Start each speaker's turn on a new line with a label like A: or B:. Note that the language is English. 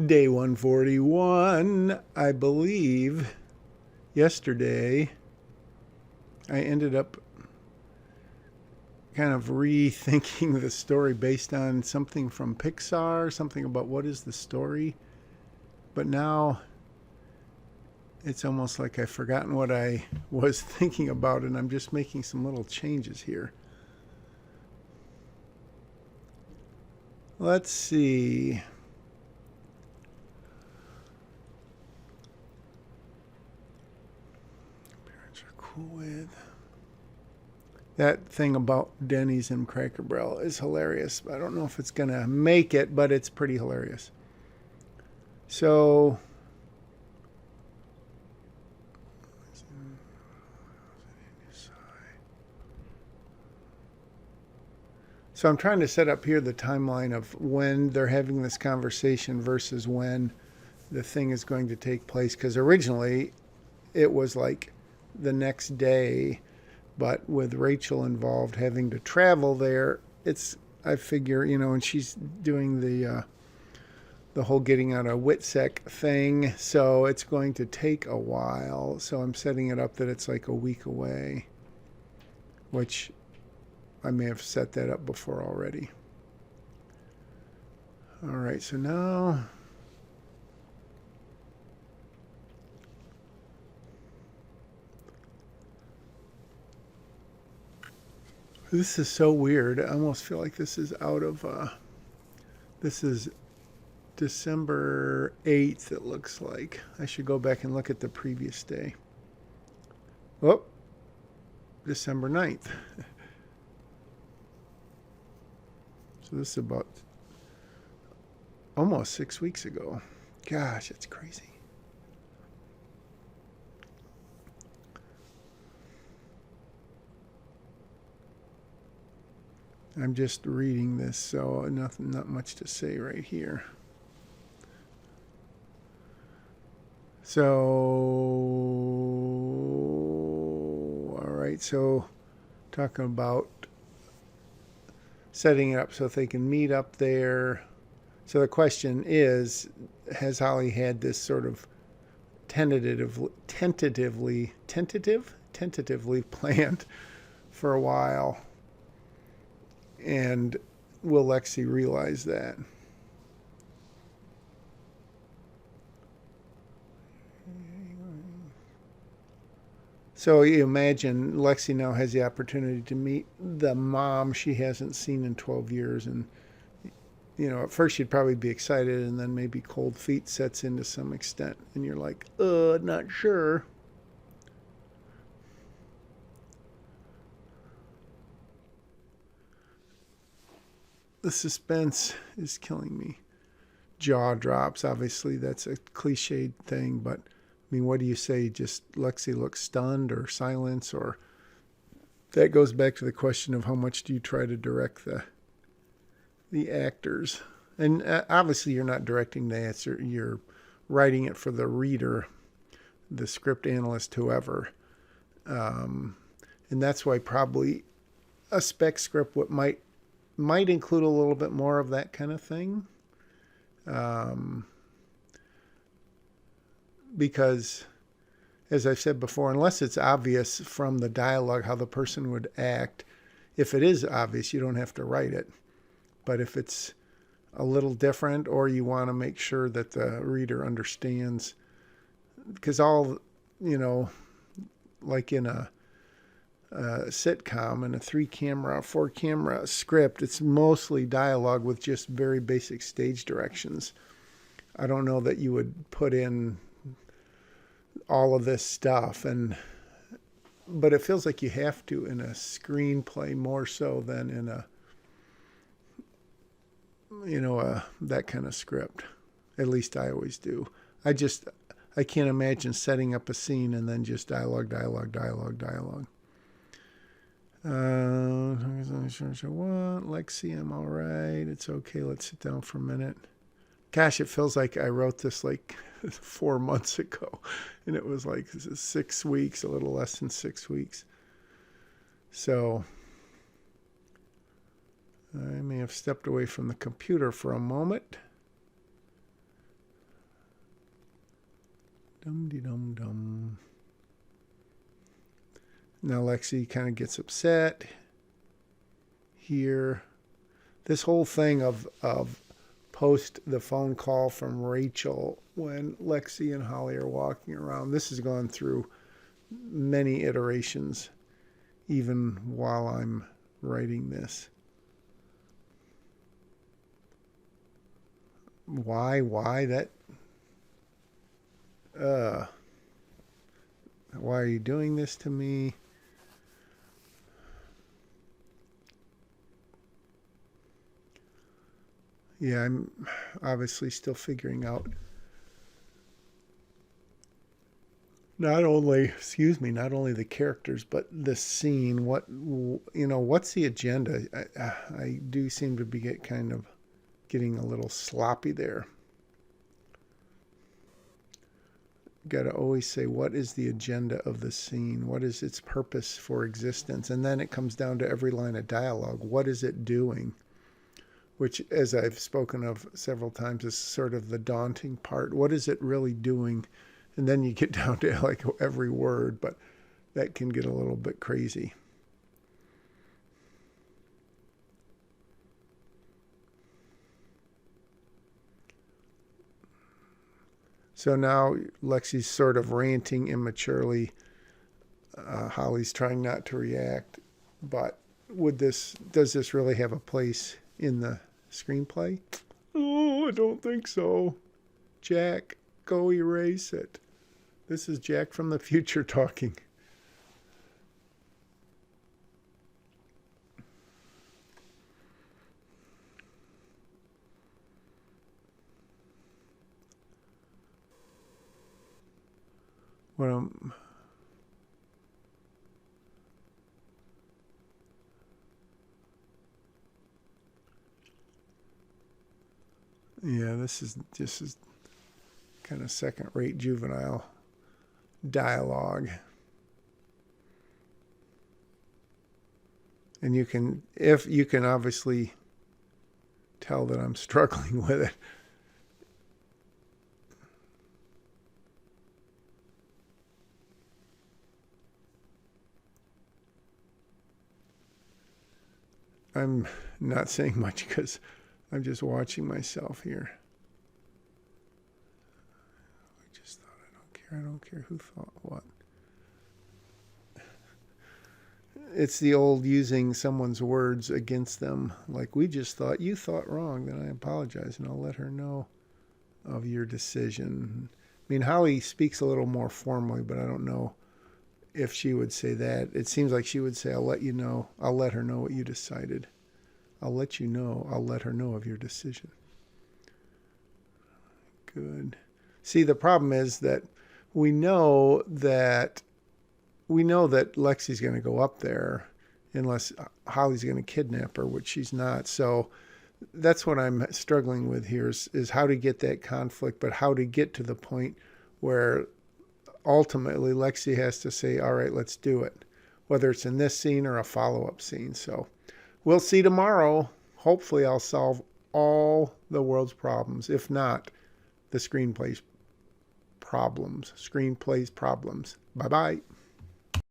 A: Day 141, I believe. Yesterday, I ended up kind of rethinking the story based on something from Pixar, something about what is the story. But now it's almost like I've forgotten what I was thinking about, and I'm just making some little changes here. Let's see. Parents are cool with. That thing about Denny's and Cracker Barrel is hilarious. I don't know if it's going to make it, but it's pretty hilarious. So, I'm trying to set up here the timeline of when they're having this conversation versus when the thing is going to take place. Because originally it was like the next day, but with Rachel involved having to travel there, I figure, and she's doing the whole getting out of Whitsec thing, so it's going to take a while. So I'm setting it up that it's like a week away, which I may have set that up before already. All right, so now this is so weird. I almost feel like this is out of this is December 8th, it looks like. I should go back and look at the previous day. Oh, December 9th. So this is about almost 6 weeks ago. Gosh, that's crazy. I'm just reading this, so not much to say right here. So, all right, so talking about setting it up so they can meet up there. So the question is, has Holly had this sort of tentatively planned for a while? And will Lexi realize that? So you imagine Lexi now has the opportunity to meet the mom she hasn't seen in 12 years. And, at first she'd probably be excited, and then maybe cold feet sets in to some extent. And you're like, not sure. The suspense is killing me. Jaw drops, obviously, that's a cliched thing, but what do you say? Just Lexi looks stunned or silence, or that goes back to the question of how much do you try to direct the actors? And obviously you're not directing the answer, you're writing it for the reader, the script analyst, whoever. And that's why probably a spec script might include a little bit more of that kind of thing. Because, as I've said before, unless it's obvious from the dialogue how the person would act, if it is obvious, you don't have to write it. But if it's a little different, or you want to make sure that the reader understands, because like in a sitcom and a 3-camera, 4-camera script, it's mostly dialogue with just very basic stage directions. I don't know that you would put in all of this stuff, but it feels like you have to in a screenplay more so than in that kind of script. At least I always do. I can't imagine setting up a scene and then just dialogue. Lexi, I'm all right. It's okay. Let's sit down for a minute. Gosh, it feels like I wrote this like 4 months ago, and it was like 6 weeks, a little less than 6 weeks. So I may have stepped away from the computer for a moment. Dum-de-dum-dum. Now Lexi kind of gets upset here. This whole thing of post the phone call from Rachel when Lexi and Holly are walking around. This has gone through many iterations, even while I'm writing this. Why that? Why are you doing this to me? Yeah, I'm obviously still figuring out not only the characters, but the scene. What's the agenda? I do seem to be getting a little sloppy there. Got to always say, what is the agenda of the scene? What is its purpose for existence? And then it comes down to every line of dialogue. What is it doing? Which, as I've spoken of several times, is sort of the daunting part. What is it really doing? And then you get down to like every word, but that can get a little bit crazy. So now Lexi's sort of ranting immaturely. Holly's trying not to react, but does this really have a place in the screenplay? Oh, I don't think so. Jack, go erase it. This is Jack from the future talking. Yeah, this is kind of second-rate juvenile dialogue. And you can obviously tell that I'm struggling with it. I'm not saying much because I'm just watching myself here. I just thought, I don't care who thought what. It's the old using someone's words against them. Like, we just thought you thought wrong, then I apologize and I'll let her know of your decision. I mean, Holly speaks a little more formally, but I don't know if she would say that. It seems like she would say, I'll let you know. I'll let her know what you decided. I'll let you know. I'll let her know of your decision. Good. See, the problem is that we know that Lexi's going to go up there unless Holly's going to kidnap her, which she's not. So that's what I'm struggling with here is how to get that conflict, but how to get to the point where ultimately Lexi has to say, all right, let's do it, whether it's in this scene or a follow-up scene. So we'll see tomorrow. Hopefully I'll solve all the world's problems. If not, the screenplay's problems. Bye-bye.